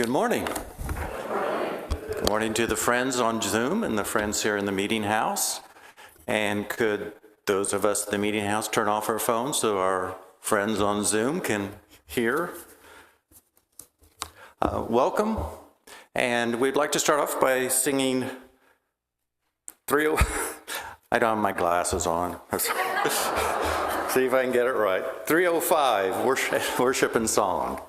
Good morning. Good morning to the friends on Zoom and the friends here in the meeting house. And could those of us in the meeting house turn off our phones so our friends on Zoom can hear? Welcome. And we'd like to start off by singing I don't have my glasses on. See if I can get it right. 305, Worship and Song.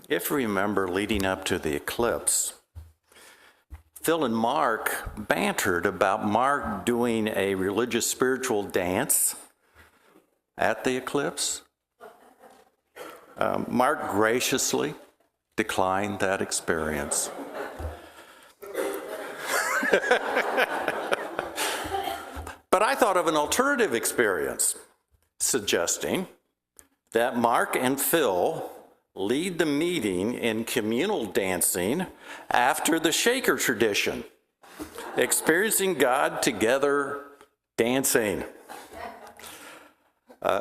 If you remember, leading up to the eclipse, Phil and Mark bantered about Mark doing a religious spiritual dance at the eclipse. Mark graciously declined that experience. But I thought of an alternative experience, suggesting that Mark and Phil lead the meeting in communal dancing after the Shaker tradition, experiencing God together dancing.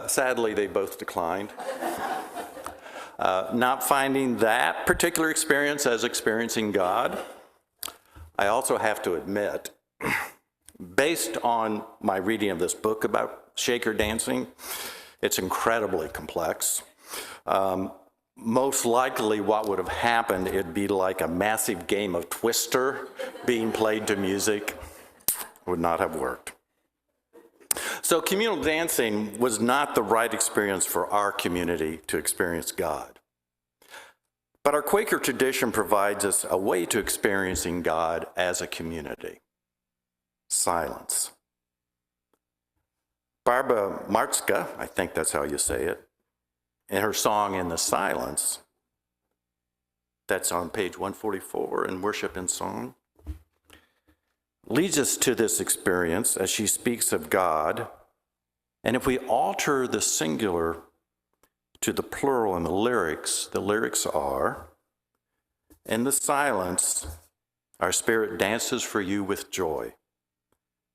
Sadly, they both declined, not finding that particular experience as experiencing God. I also have to admit, based on my reading of this book about Shaker dancing, it's incredibly complex. Most likely what would have happened, it'd be like a massive game of Twister being played to music. Would not have worked. So communal dancing was not the right experience for our community to experience God. But our Quaker tradition provides us a way to experiencing God as a community. Silence. Barbara Martzka, I think that's how you say it, in her song In the Silence, that's on page 144 in Worship and Song, leads us to this experience as she speaks of God. And if we alter the singular to the plural in the lyrics are, in the silence, our spirit dances for you with joy.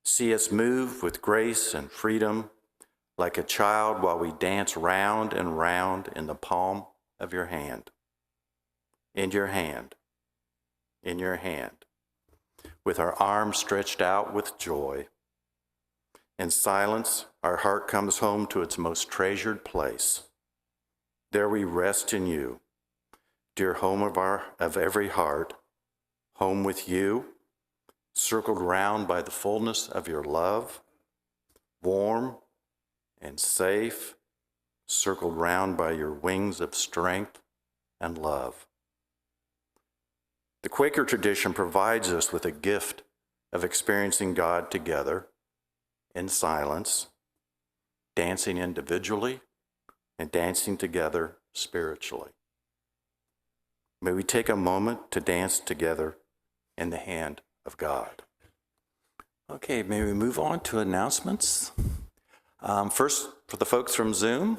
See us move with grace and freedom, like a child while we dance round and round in the palm of your hand. In your hand. In your hand. With our arms stretched out with joy. In silence, our heart comes home to its most treasured place. There we rest in you, dear home of every heart, home with you, circled round by the fullness of your love, warm, and safe, circled round by your wings of strength and love. The Quaker tradition provides us with a gift of experiencing God together in silence, dancing individually and dancing together spiritually. May we take a moment to dance together in the hand of God. Okay, may we move on to announcements? First, for the folks from Zoom,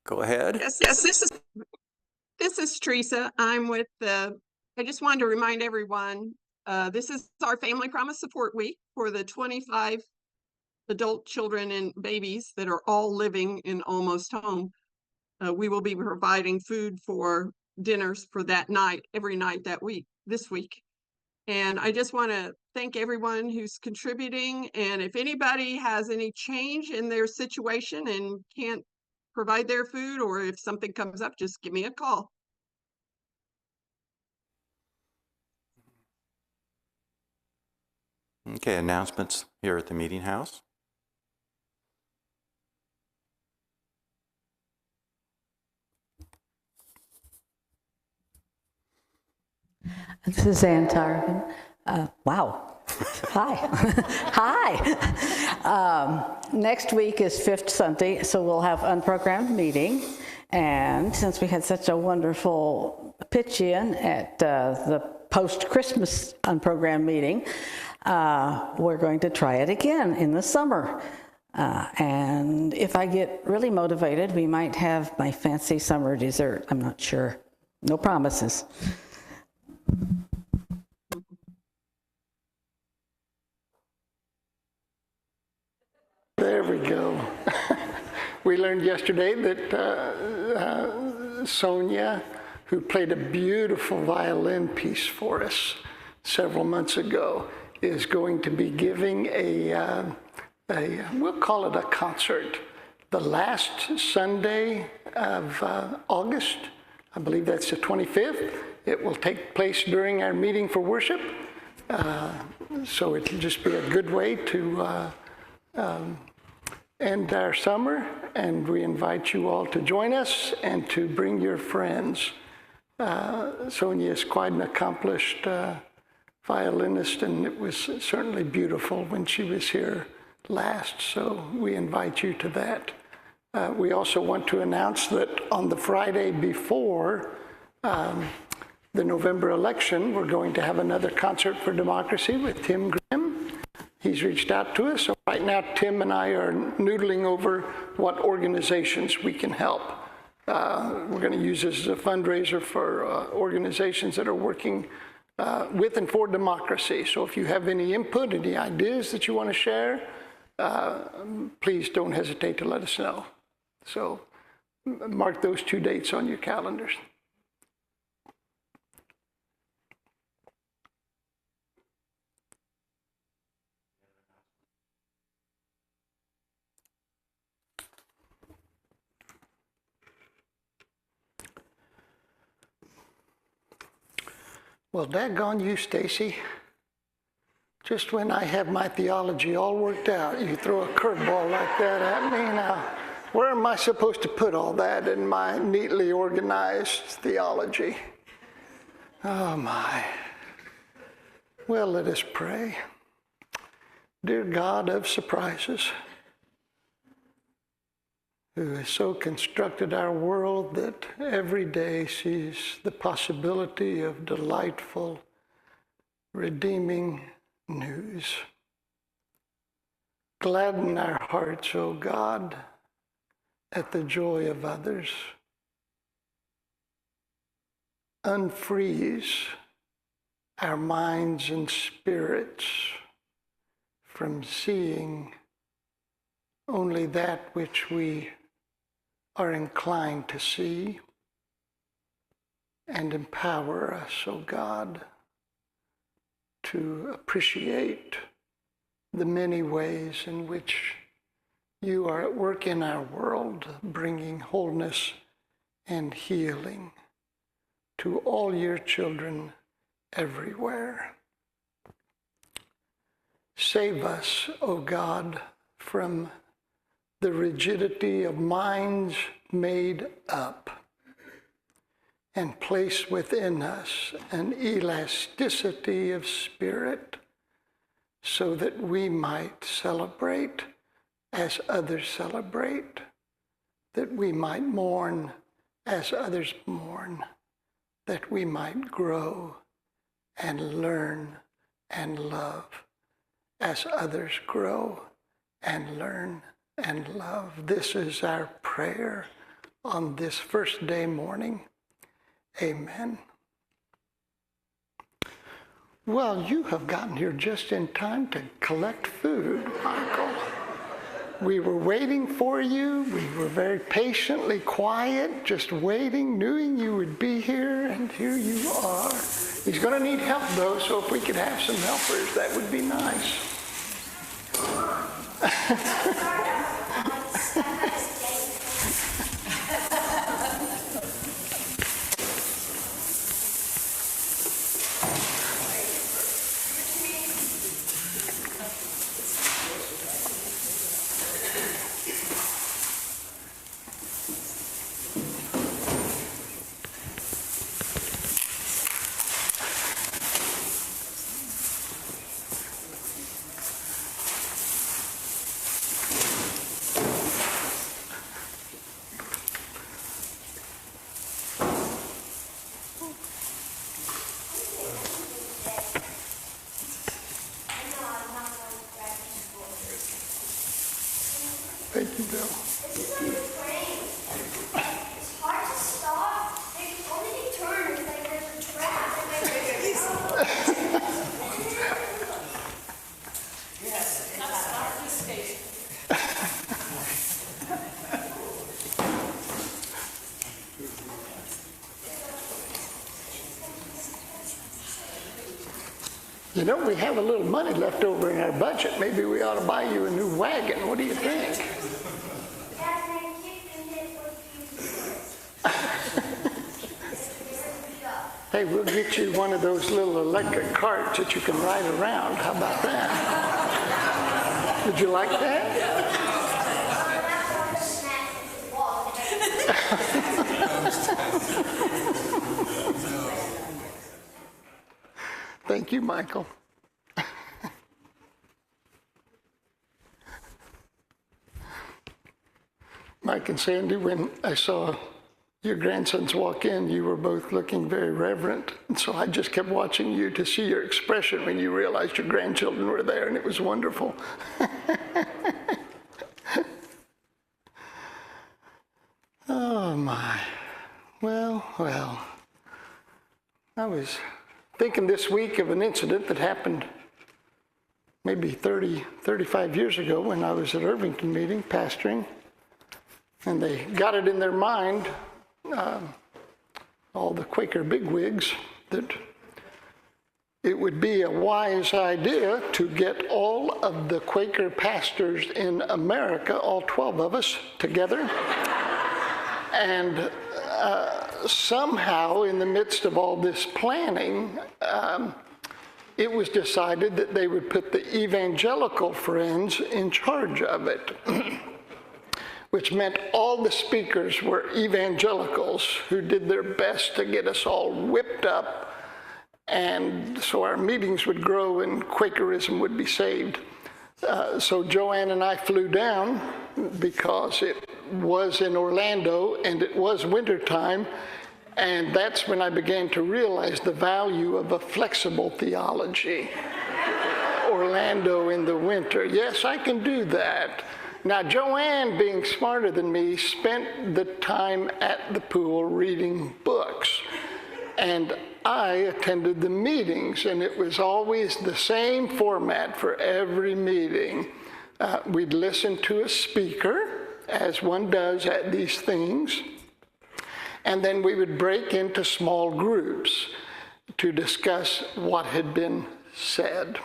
go ahead. Yes, this is Teresa. I'm with the, I just wanted to remind everyone, this is our Family Promise Support Week for the 25 adult children and babies that are all living in Almost Home. We will be providing food for dinners for that night, every night that week, this week. And I just want to thank everyone who's contributing. And if anybody has any change in their situation and can't provide their food, or if something comes up, just give me a call. Okay, announcements here at the meeting house. This is Ann Tarvin. Wow. Hi. Hi. Next week is Fifth Sunday, so we'll have unprogrammed meeting. And since we had such a wonderful pitch-in at the post-Christmas unprogrammed meeting, we're going to try it again in the summer. And if I get really motivated, we might have my fancy summer dessert. I'm not sure. No promises. There we go. We learned yesterday that Sonia, who played a beautiful violin piece for us several months ago, is going to be giving we'll call it a concert, the last Sunday of August. I believe that's the 25th. It will take place during our meeting for worship. So it'll just be a good way to end our summer, and we invite you all to join us and to bring your friends. Sonia is quite an accomplished violinist, and it was certainly beautiful when she was here last, so we invite you to that. We also want to announce that on the Friday before the November election, we're going to have another Concert for Democracy with Tim Grimm. He's reached out to us. So right now, Tim and I are noodling over what organizations we can help. We're going to use this as a fundraiser for organizations that are working with and for democracy. So if you have any input, any ideas that you want to share, please don't hesitate to let us know. So mark those 2 dates on your calendars. Well, daggone you, Stacy. Just when I have my theology all worked out, you throw a curveball like that at me. Now, where am I supposed to put all that in my neatly organized theology? Oh, my. Well, let us pray. Dear God of surprises, who has so constructed our world that every day sees the possibility of delightful, redeeming news. Gladden our hearts, O God, at the joy of others. Unfreeze our minds and spirits from seeing only that which we are inclined to see, and empower us, O God, to appreciate the many ways in which you are at work in our world, bringing wholeness and healing to all your children everywhere. Save us, O God, from the rigidity of minds made up, and place within us an elasticity of spirit so that we might celebrate as others celebrate, that we might mourn as others mourn, that we might grow and learn and love as others grow and learn and love. This is our prayer on this first day morning. Amen. Well, you have gotten here just in time to collect food, Michael. We were waiting for you. We were very patiently quiet, just waiting, knowing you would be here, and here you are. He's going to need help, though, so if we could have some helpers, that would be nice. Thank you, Bill. This is like a train. It's hard to stop. They can only turn if like there's a trap. Yes, that's not this station. You know, we have a little money left over in our budget. Maybe we ought to buy you a new wagon. What do you think? Hey, we'll get you one of those little electric carts that you can ride around. How about that? Would you like that? Thank you, Michael. Mike and Sandy, when I saw your grandsons walk in, you were both looking very reverent. And so I just kept watching you to see your expression when you realized your grandchildren were there, and it was wonderful. Oh, my. Well. I was thinking this week of an incident that happened maybe 35 years ago when I was at Irvington meeting pastoring. And they got it in their mind, all the Quaker bigwigs, that it would be a wise idea to get all of the Quaker pastors in America, all 12 of us, together. And somehow, in the midst of all this planning, it was decided that they would put the evangelical friends in charge of it. Which meant all the speakers were evangelicals who did their best to get us all whipped up, and so our meetings would grow and Quakerism would be saved. So Joanne and I flew down because it was in Orlando and it was wintertime, and that's when I began to realize the value of a flexible theology. Orlando in the winter. Yes, I can do that. Now, Joanne, being smarter than me, spent the time at the pool reading books. And I attended the meetings, and it was always the same format for every meeting. We'd listen to a speaker, as one does at these things, and then we would break into small groups to discuss what had been said.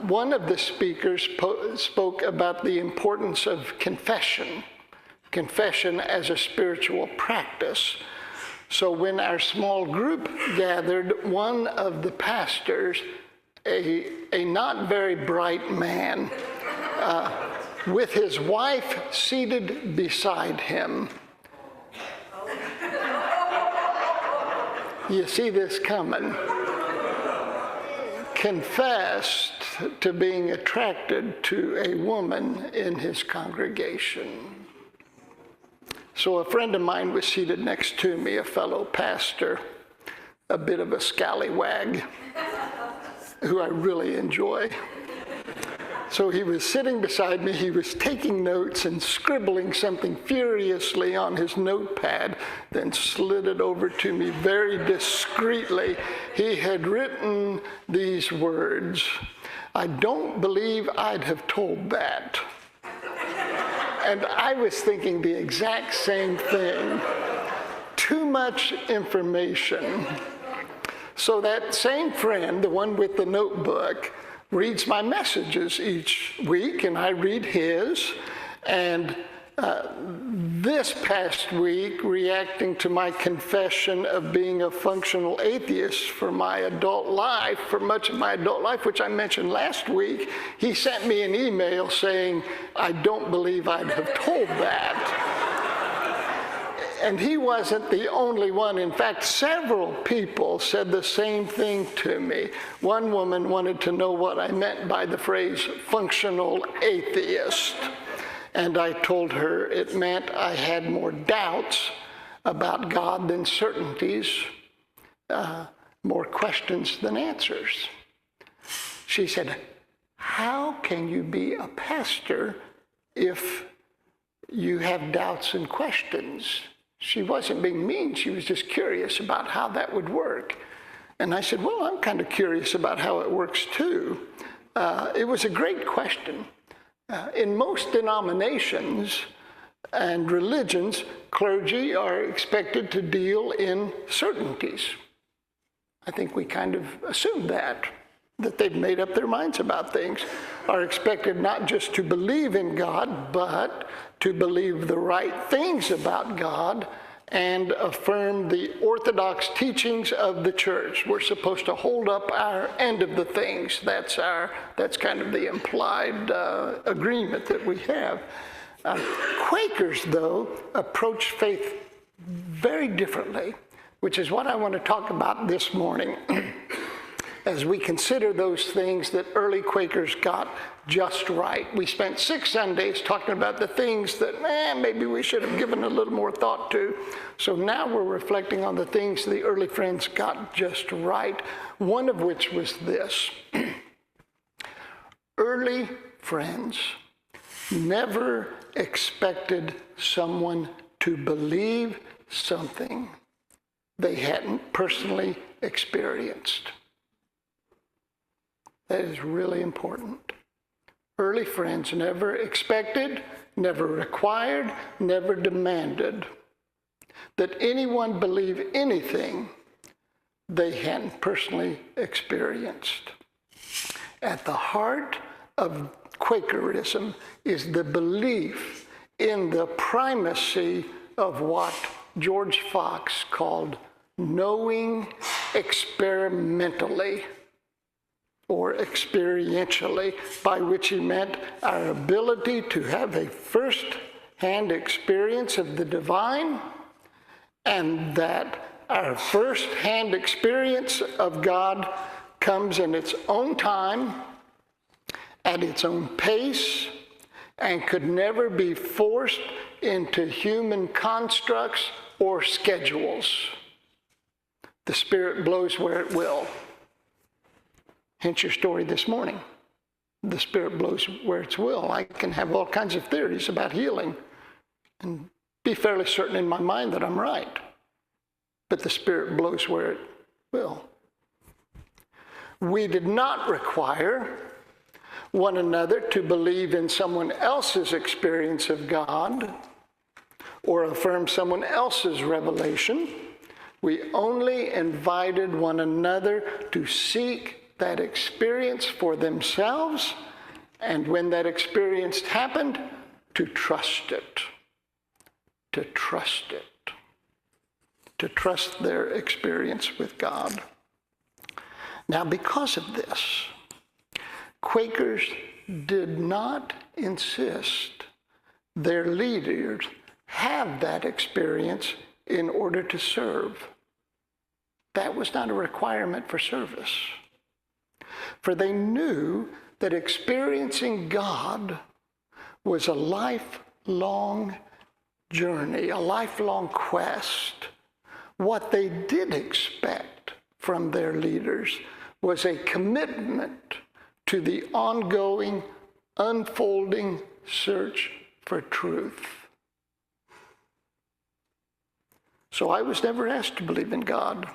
One of the speakers spoke about the importance of confession as a spiritual practice. So when our small group gathered, one of the pastors, a not very bright man, with his wife seated beside him. You see this coming. Confessed to being attracted to a woman in his congregation. So a friend of mine was seated next to me, a fellow pastor, a bit of a scallywag, who I really enjoy. So he was sitting beside me, he was taking notes and scribbling something furiously on his notepad, then slid it over to me very discreetly. He had written these words, "I don't believe I'd have told that." And I was thinking the exact same thing. Too much information. So that same friend, the one with the notebook, reads my messages each week, and I read his. And this past week, reacting to my confession of being a functional atheist for my adult life, for much of my adult life, which I mentioned last week, he sent me an email saying, "I don't believe I'd have told that." And he wasn't the only one. In fact, several people said the same thing to me. One woman wanted to know what I meant by the phrase functional atheist. And I told her it meant I had more doubts about God than certainties, more questions than answers. She said, "How can you be a pastor if you have doubts and questions?" She wasn't being mean, she was just curious about how that would work. And I said, "Well, I'm kind of curious about how it works too." It was a great question. In most denominations and religions, clergy are expected to deal in certainties. I think we kind of assume that they've made up their minds about things, are expected not just to believe in God, but to believe the right things about God and affirm the orthodox teachings of the church. We're supposed to hold up our end of the things. That's kind of the implied agreement that we have. Quakers, though, approach faith very differently, which is what I want to talk about this morning. As we consider those things that early Quakers got just right. We spent 6 Sundays talking about the things that maybe we should have given a little more thought to. So now we're reflecting on the things the early friends got just right, one of which was this. Early friends never expected someone to believe something they hadn't personally experienced. That is really important. Early friends never expected, never required, never demanded that anyone believe anything they hadn't personally experienced. At the heart of Quakerism is the belief in the primacy of what George Fox called knowing experimentally, or experientially, by which he meant our ability to have a first-hand experience of the divine, and that our first-hand experience of God comes in its own time, at its own pace, and could never be forced into human constructs or schedules. The Spirit blows where it will. Hence your story this morning. The Spirit blows where it will. I can have all kinds of theories about healing and be fairly certain in my mind that I'm right. But the Spirit blows where it will. We did not require one another to believe in someone else's experience of God or affirm someone else's revelation. We only invited one another to seek that experience for themselves, and when that experience happened, to trust it. To trust it. To trust their experience with God. Now, because of this, Quakers did not insist their leaders have that experience in order to serve. That was not a requirement for service. For they knew that experiencing God was a lifelong journey, a lifelong quest. What they did expect from their leaders was a commitment to the ongoing, unfolding search for truth. So I was never asked to believe in God.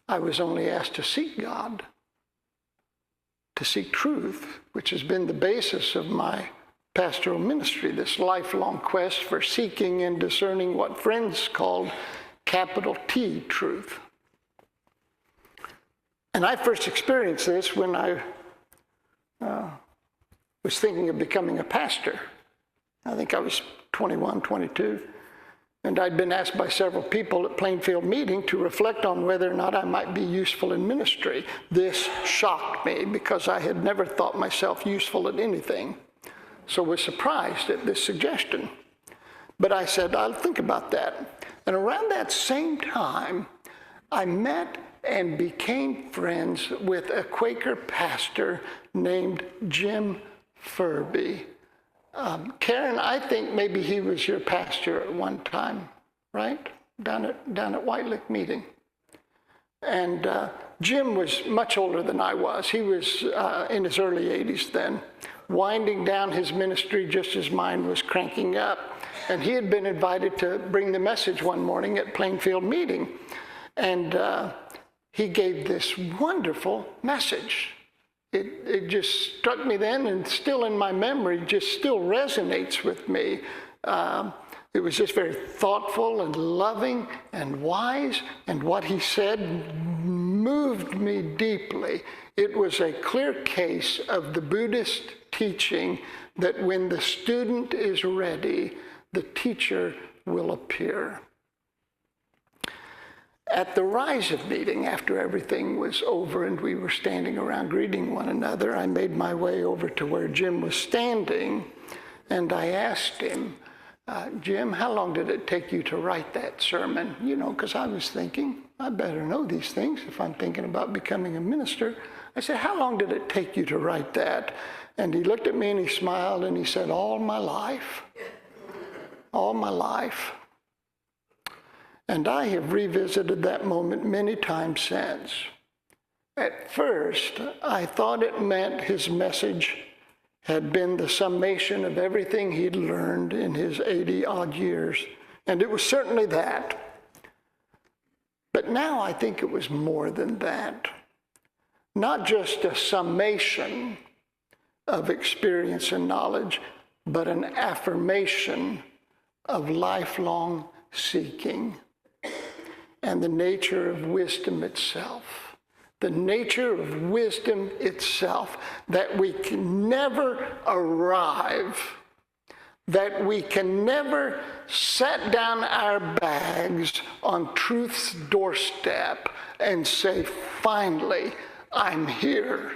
I was only asked to seek God, to seek truth, which has been the basis of my pastoral ministry, this lifelong quest for seeking and discerning what friends called capital T truth. And I first experienced this when I was thinking of becoming a pastor. I think I was 21, 22. And I'd been asked by several people at Plainfield meeting to reflect on whether or not I might be useful in ministry. This shocked me because I had never thought myself useful at anything. So I was surprised at this suggestion. But I said, I'll think about that. And around that same time, I met and became friends with a Quaker pastor named Jim Furby. Karen, I think maybe he was your pastor at one time, right? Down at White Lick meeting. And Jim was much older than I was. He was in his early 80s then, winding down his ministry just as mine was cranking up. And he had been invited to bring the message one morning at Plainfield meeting. And he gave this wonderful message. It just struck me then, and still in my memory, just still resonates with me. It was just very thoughtful and loving and wise, and what he said moved me deeply. It was a clear case of the Buddhist teaching that when the student is ready, the teacher will appear. At the Rise Up meeting, after everything was over and we were standing around greeting one another, I made my way over to where Jim was standing, and I asked him, Jim, how long did it take you to write that sermon? You know, because I was thinking, I better know these things if I'm thinking about becoming a minister. I said, how long did it take you to write that? And he looked at me and he smiled and he said, all my life. All my life. And I have revisited that moment many times since. At first, I thought it meant his message had been the summation of everything he'd learned in his 80-odd years. And it was certainly that. But now I think it was more than that. Not just a summation of experience and knowledge, but an affirmation of lifelong seeking. And the nature of wisdom itself. The nature of wisdom itself, that we can never arrive, that we can never set down our bags on truth's doorstep and say, finally, I'm here.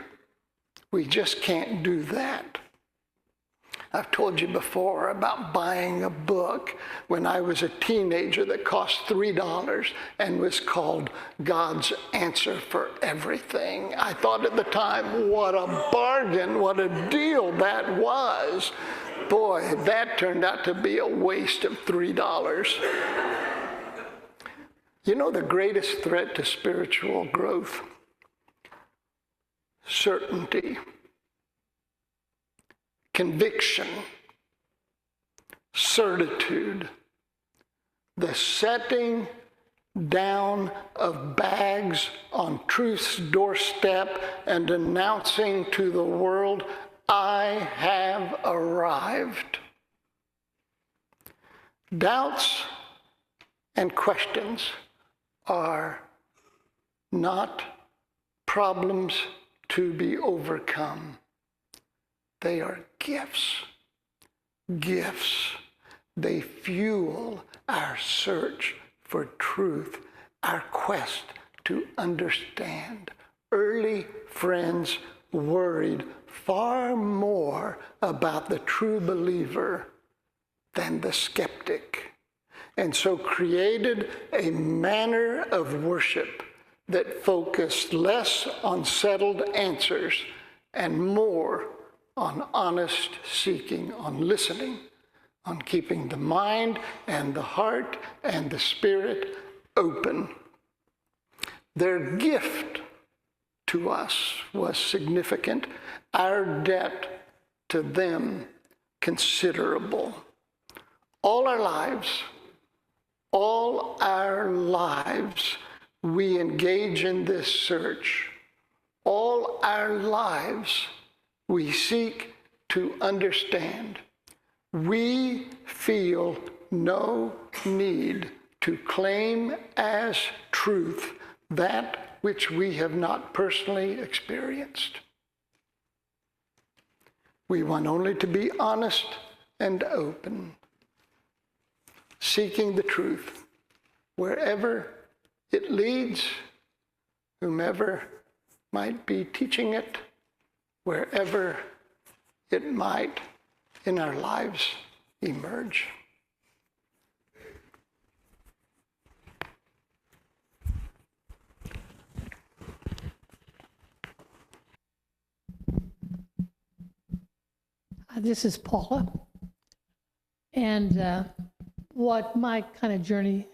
We just can't do that. I've told you before about buying a book when I was a teenager that cost $3 and was called God's Answer for Everything. I thought at the time, what a bargain, what a deal that was. Boy, that turned out to be a waste of $3. You know the greatest threat to spiritual growth? Certainty. Conviction, certitude, the setting down of bags on truth's doorstep and announcing to the world, I have arrived. Doubts and questions are not problems to be overcome. They are gifts. Gifts. They fuel our search for truth, our quest to understand. Early friends worried far more about the true believer than the skeptic, and so created a manner of worship that focused less on settled answers and more on honest seeking, on listening, on keeping the mind and the heart and the spirit open. Their gift to us was significant, our debt to them considerable. All our lives, we engage in this search. All our lives, we seek to understand. We feel no need to claim as truth that which we have not personally experienced. We want only to be honest and open, seeking the truth wherever it leads, whomever might be teaching it, wherever it might in our lives emerge. This is Paula, and what my kind of journey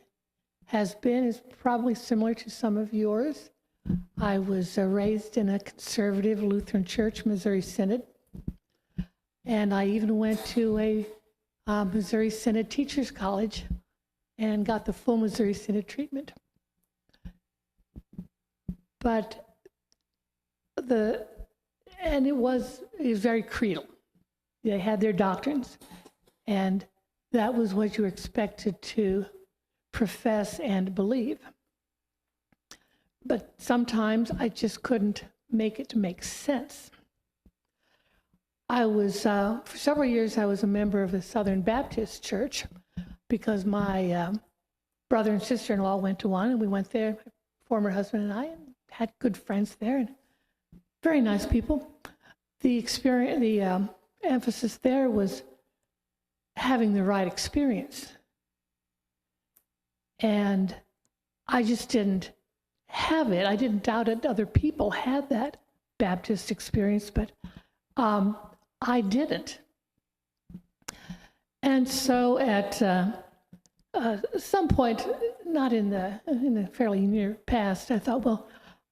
has been is probably similar to some of yours. I was raised in a conservative Lutheran church, Missouri Synod, and I even went to a Missouri Synod Teachers College and got the full Missouri Synod treatment. But it was very creedal. They had their doctrines, and that was what you were expected to profess and believe. But sometimes I just couldn't make it to make sense. I was, for several years, I was a member of the Southern Baptist Church because my brother and sister-in-law went to one, and we went there, my former husband and I, and had good friends there, and very nice people. The emphasis there was having the right experience. And I just didn't have it. I didn't doubt it. Other people had that Baptist experience, but I didn't. And so at some point, not in the fairly near past, I thought, well,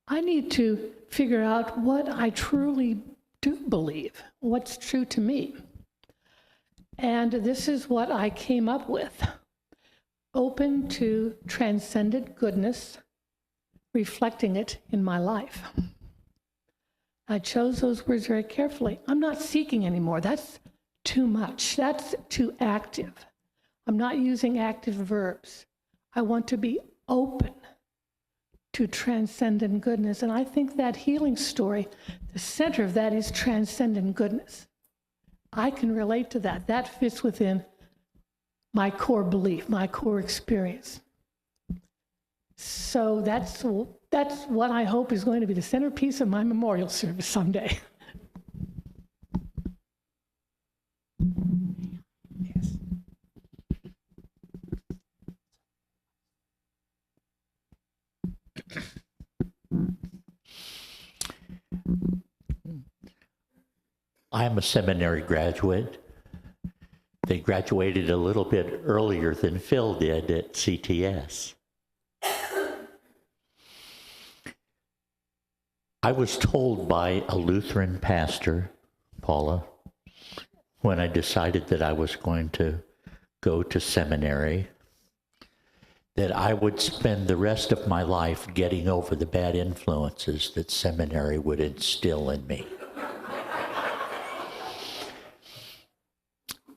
I need to figure out what I truly do believe, what's true to me. And this is what I came up with. Open to transcendent goodness, reflecting it in my life. I chose those words very carefully. I'm not seeking anymore. That's too much. That's too active. I'm not using active verbs. I want to be open to transcendent goodness. And I think that healing story, the center of that is transcendent goodness. I can relate to that. That fits within my core belief, my core experience. So that's what I hope is going to be the centerpiece of my memorial service someday. Yes. I'm a seminary graduate. They graduated a little bit earlier than Phil did at CTS. I was told by a Lutheran pastor, Paula, when I decided that I was going to go to seminary, that I would spend the rest of my life getting over the bad influences that seminary would instill in me.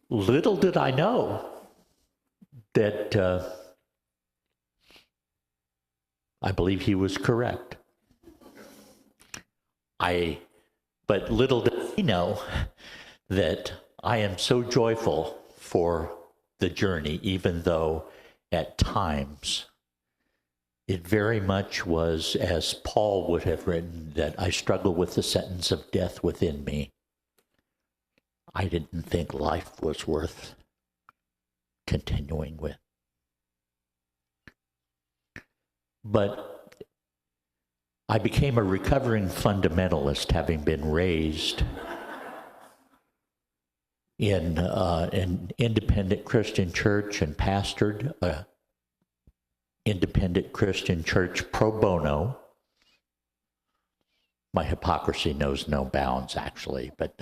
Little did I know that I believe he was correct. But little did he know that I am so joyful for the journey, even though at times it very much was, as Paul would have written, that I struggle with the sentence of death within me. I didn't think life was worth continuing with. But I became a recovering fundamentalist, having been raised in an independent Christian church and pastored an independent Christian church pro bono. My hypocrisy knows no bounds, actually, but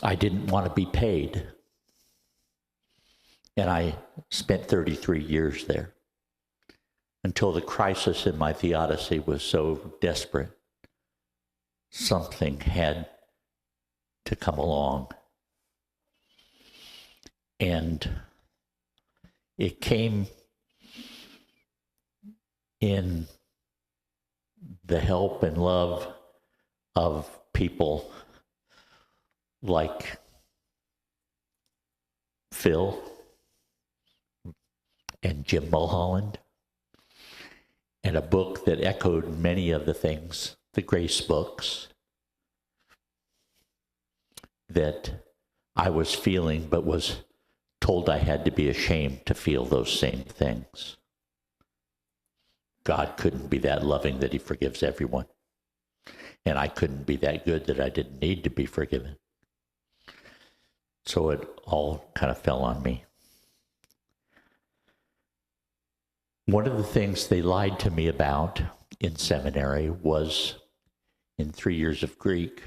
I didn't want to be paid. And I spent 33 years there until the crisis in my theodicy was so desperate. Something had to come along. And it came in the help and love of people like Phil and Jim Mulholland, and a book that echoed many of the things, the Grace books, that I was feeling but was told I had to be ashamed to feel those same things. God couldn't be that loving that he forgives everyone. And I couldn't be that good that I didn't need to be forgiven. So it all kind of fell on me. One of the things they lied to me about in seminary was, in 3 years of Greek,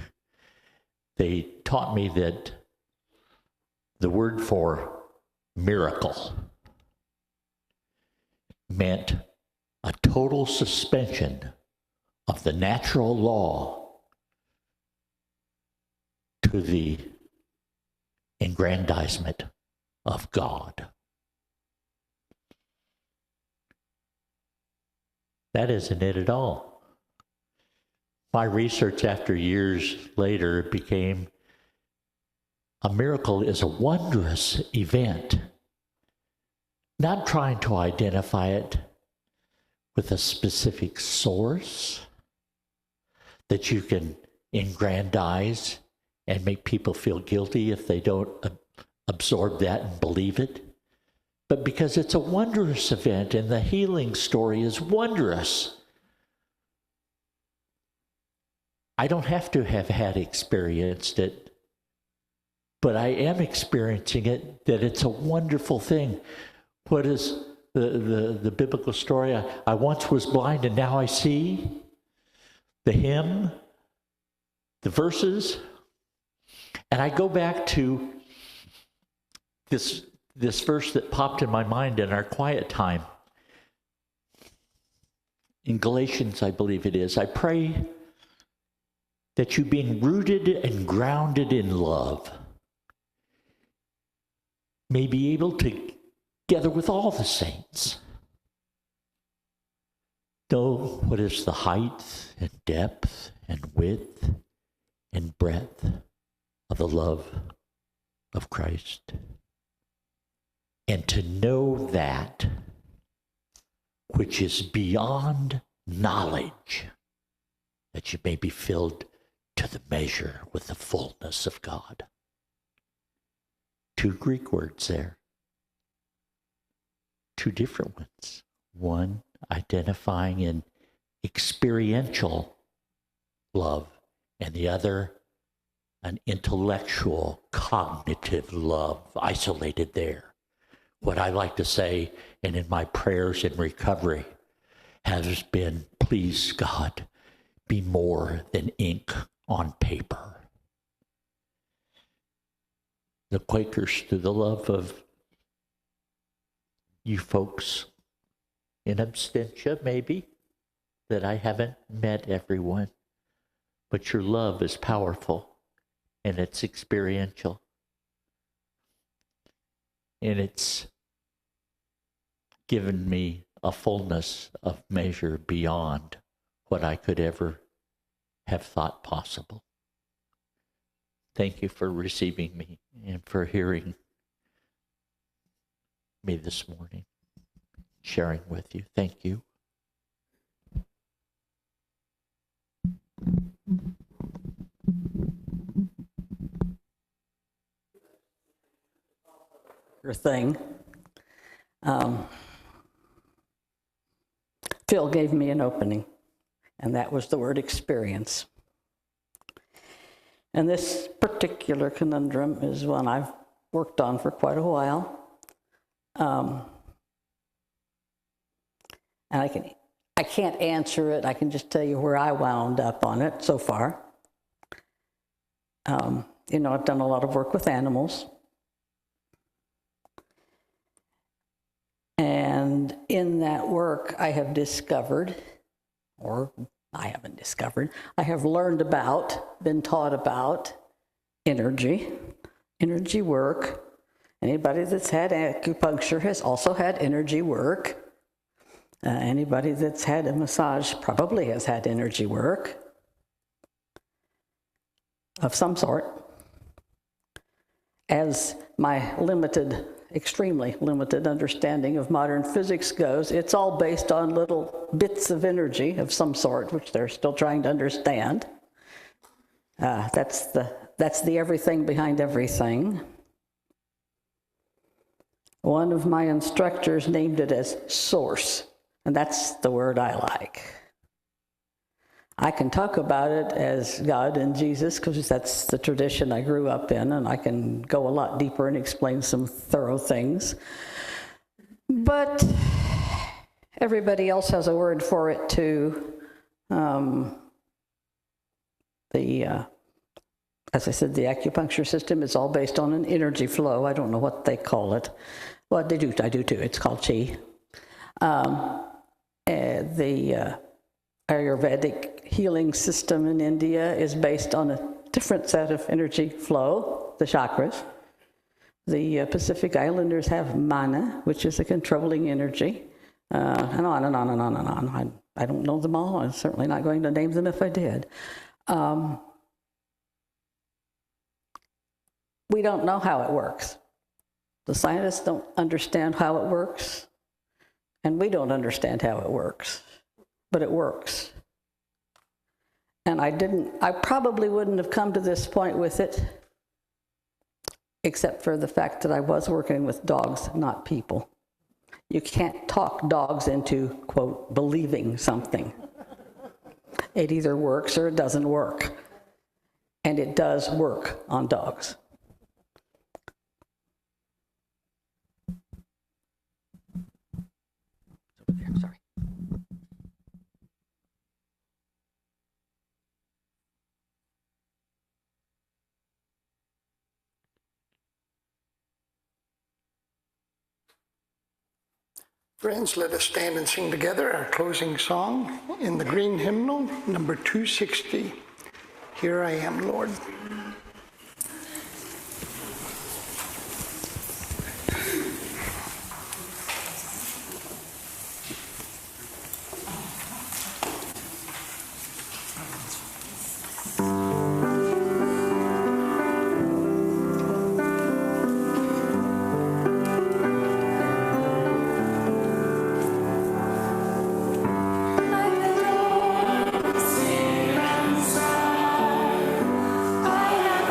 they taught me that the word for miracle meant a total suspension of the natural law to the aggrandizement of God. That isn't it at all. My research after years later became a miracle is a wondrous event, not trying to identify it with a specific source that you can aggrandize and make people feel guilty if they don't absorb that and believe it, but because it's a wondrous event and the healing story is wondrous. I don't have to have had experienced it, but I am experiencing it, that it's a wonderful thing. What is the biblical story? I once was blind and now I see. The hymn, the verses. And I go back to this verse that popped in my mind in our quiet time. In Galatians, I believe it is. I pray that you, being rooted and grounded in love, may be able to, together with all the saints, know what is the height and depth and width and breadth of the love of Christ, and to know that which is beyond knowledge, that you may be filled to the measure with the fullness of God. 2 Greek words there. 2 different ones. One identifying in experiential love, and the other an intellectual, cognitive love, isolated there. What I like to say, and in my prayers in recovery, has been, please God, be more than ink on paper. The Quakers, through the love of you folks in absentia, maybe, that I haven't met everyone, but your love is powerful and it's experiential. And it's given me a fullness of measure beyond what I could ever have thought possible. Thank you for receiving me and for hearing me this morning, sharing with you. Thank you. particular thing, Phil gave me an opening, and that was the word experience. And this particular conundrum is one I've worked on for quite a while. And I can't answer it. I can just tell you where I wound up on it so far. I've done a lot of work with animals. And in that work, I have discovered, or I haven't discovered, I have learned about, been taught about energy work. Anybody that's had acupuncture has also had energy work. Anybody that's had a massage probably has had energy work of some sort. As my extremely limited understanding of modern physics goes, it's all based on little bits of energy of some sort, which they're still trying to understand. That's the everything behind everything. One of my instructors named it as source, and that's the word I like. I can talk about it as God and Jesus, because that's the tradition I grew up in, and I can go a lot deeper and explain some thorough things. But everybody else has a word for it too. As I said, the acupuncture system is all based on an energy flow. I don't know what they call it. Well, I do too. It's called chi. The Ayurvedic healing system in India is based on a different set of energy flow, the chakras. The Pacific Islanders have mana, which is a controlling energy, and on and on and on and on. I don't know them all. I'm certainly not going to name them if I did. We don't know how it works. The scientists don't understand how it works, and we don't understand how it works, but it works. And I probably wouldn't have come to this point with it, except for the fact that I was working with dogs, not people. You can't talk dogs into, quote, believing something. It either works or it doesn't work. And it does work on dogs. Sorry. Friends, let us stand and sing together our closing song in the green hymnal, number 260. Here I am, Lord. I have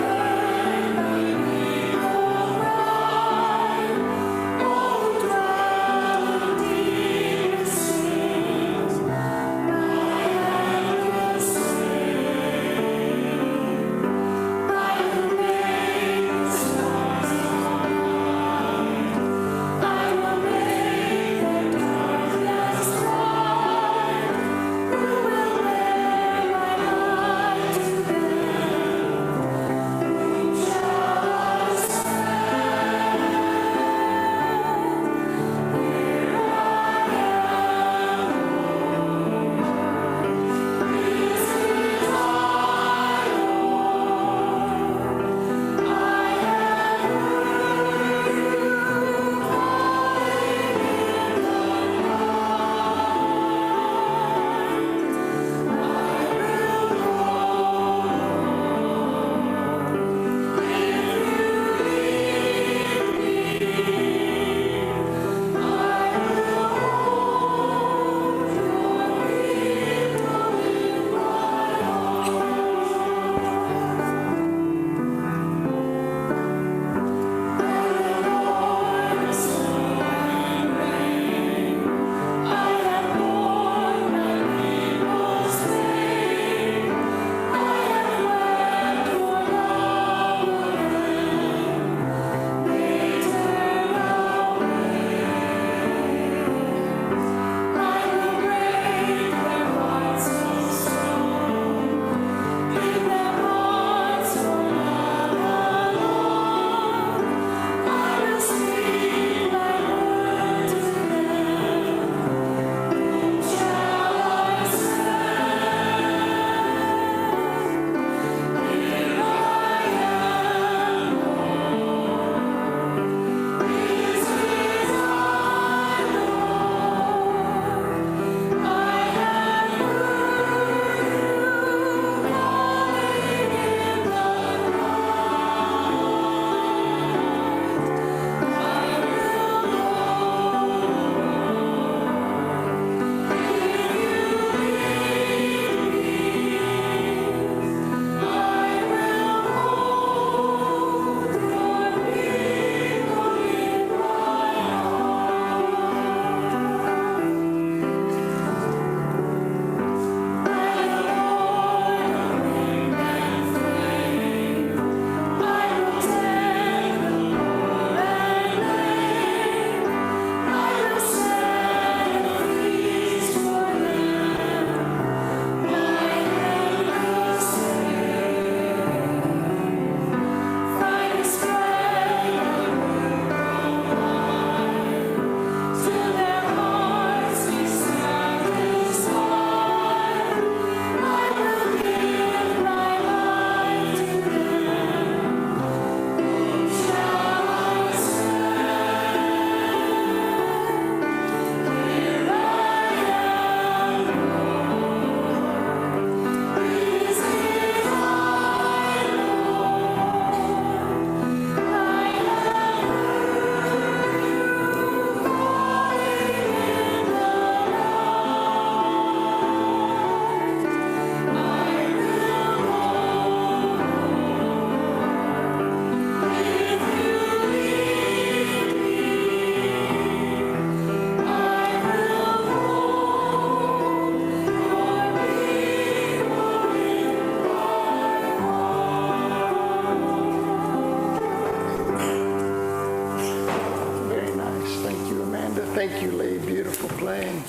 Thank you, Lee. Beautiful playing.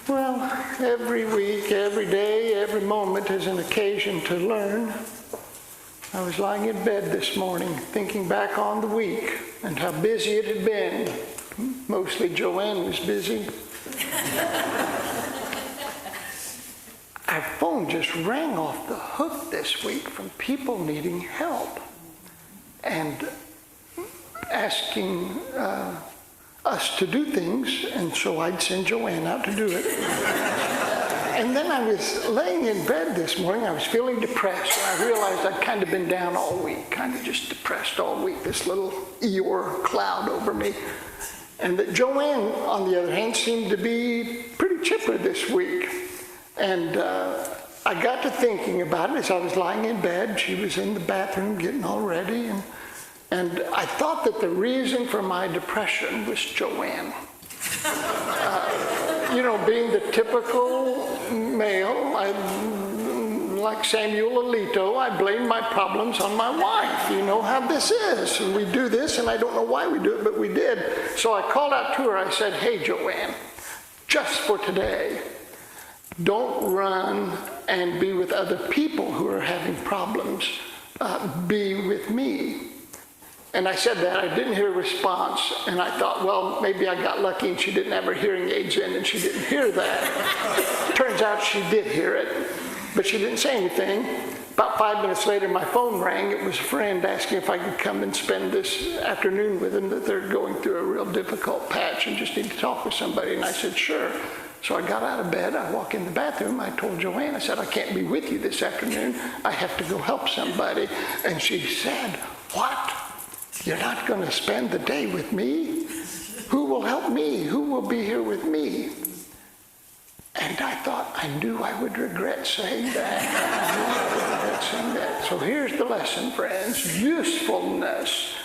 Well, every week, every day, every moment is an occasion to learn. I was lying in bed this morning thinking back on the week and how busy it had been. Mostly Joanne was busy. Our phone just rang off the hook this week from people needing help and asking us to do things, and so I'd send Joanne out to do it. And then I was laying in bed this morning, I was feeling depressed, and I realized I'd kind of been down all week, kind of just depressed all week, this little Eeyore cloud over me. And that Joanne, on the other hand, seemed to be pretty chipper this week. And I got to thinking about it as I was lying in bed. She was in the bathroom getting all ready, and I thought that the reason for my depression was Joanne. Being the typical male, like Samuel Alito, I blame my problems on my wife. You know how this is. And we do this, and I don't know why we do it, but we did. So I called out to her. I said, "Hey, Joanne, just for today, don't run and be with other people who are having problems. Be with me." And I said that. I didn't hear a response. And I thought, well, maybe I got lucky and she didn't have her hearing aids in and she didn't hear that. Turns out she did hear it, but she didn't say anything. About 5 minutes later, my phone rang. It was a friend asking if I could come and spend this afternoon with them, that they're going through a real difficult patch and just need to talk with somebody. And I said, sure. So I got out of bed, I walk in the bathroom, I told Joanne, I said, I can't be with you this afternoon. I have to go help somebody. And she said, what? You're not going to spend the day with me? Who will help me? Who will be here with me? And I thought, I knew I would regret saying that. So here's the lesson, friends. Usefulness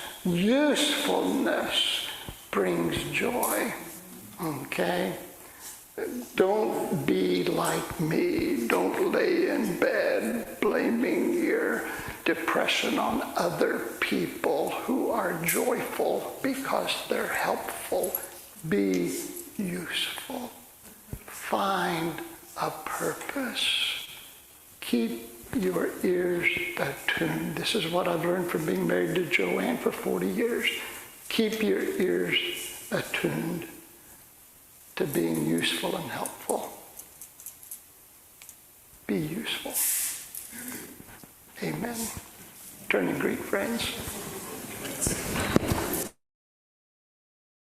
brings joy. Okay? Don't be like me. Don't lay in bed blaming your depression on other people who are joyful because they're helpful. Be useful. Find a purpose. Keep your ears attuned. This is what I've learned from being married to Joanne for 40 years. Keep your ears attuned to being useful and helpful. Be useful. Amen. Turn and greet friends.